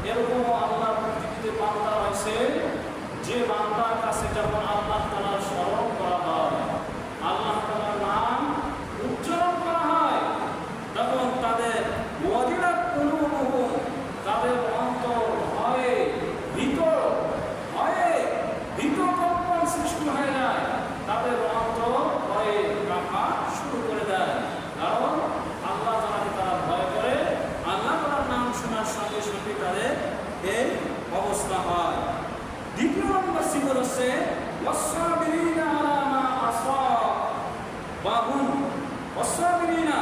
এরকম আল্লাহ পৃথিবীতে বান্দা হয়েছে যে বান্দার কাছে যখন আল্লাহ তাআলার স্মরণ করা হয়, আল্লাহ তাআলার নাম উচ্চারণ করা হয়, তখন তাদের ওয়াজিলাত কুলুবুহুম, তাদের অন্তর ভয়ে ভীত কম্পন সৃষ্টি হয়ে যায়, তাদের অন্তর ভয়ে কাঁপা শুরু করে দেয়। কারণ আল্লাহ তাআলাকে তারা ভয় করে, আল্লাহ তাআলার নাম শোনার সঙ্গে সঙ্গে তাদের এই অবস্থা হয়। দ্বিতীয় নম্বর সিফত হচ্ছে ওয়াসসাবিরিনা আলা মা আসাবাহুম, ওয়াসসাবিরিনা,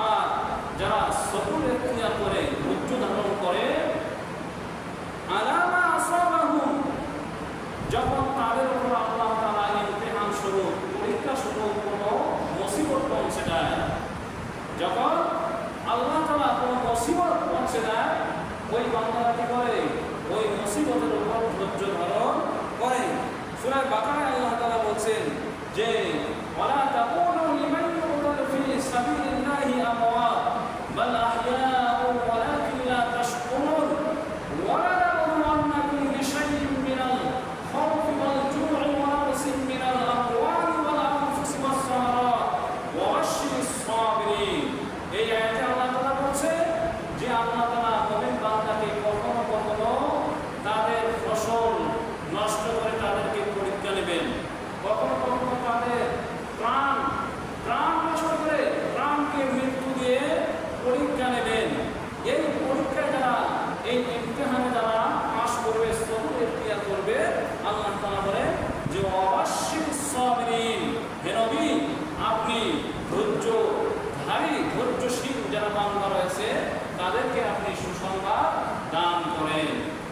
আর যারা সবর ইখতিয়ার করে, ধৈর্য ধারণ করে, আলা মা আসাবাহুম, যখন তাদের উপর আল্লাহ তাআলা ইমতিহান স্বরূপ, পরীক্ষা স্বরূপ কোনো মুসিবত পৌঁছে দেয়, যখন আল্লাহ তাআলা কোনো মুসিবত পৌঁছে দেয়, ওই বান্দারা কি করে? ওই মুসিবতের উপর ধৈর্য ধারণ করে। সূরা বাকারায় আল্লাহ তাআলা বলছেন যে ওয়ালা তাকুনু লিমান ইউকতালু ফি সাবিলিল্লাহি আমওয়াত বাল আহইয়াউ ওয়ালাকিন লা তাশকুরুন ওয়ালা নাবলুওয়ান্নাকুম বিশাইইন মিনাল খাউফি ওয়াল জু'i ওয়া নাকসিন মিনাল আমওয়ালি ওয়াল আনফুসি ওয়াস সামারাত ওয়া বাশশিরিস সাবিরিন। এই আয়াতে আল্লাহ তাআলা বলছে যে আল্লাহ তাআলা মুমিন বান্দাকে কখনো কখনো তাদের ফসল নষ্ট করে তাদেরকে পরীক্ষা নেবেন, কখনো কখনো তাদের প্রাণ নষ্ট করে প্রাণকে মৃত্যু দিয়ে পরীক্ষা নেবেন। এই পরীক্ষায় যারা, এই ইমতিহানে যারা পাস করবে, সবর ইখতিয়ার করবে, আল্লাহ তাআলা বলে যে ওয়াবাশশিরিস সাবিরিন, হে নবী আপনি ধৈর্যশীল যারা বান্দা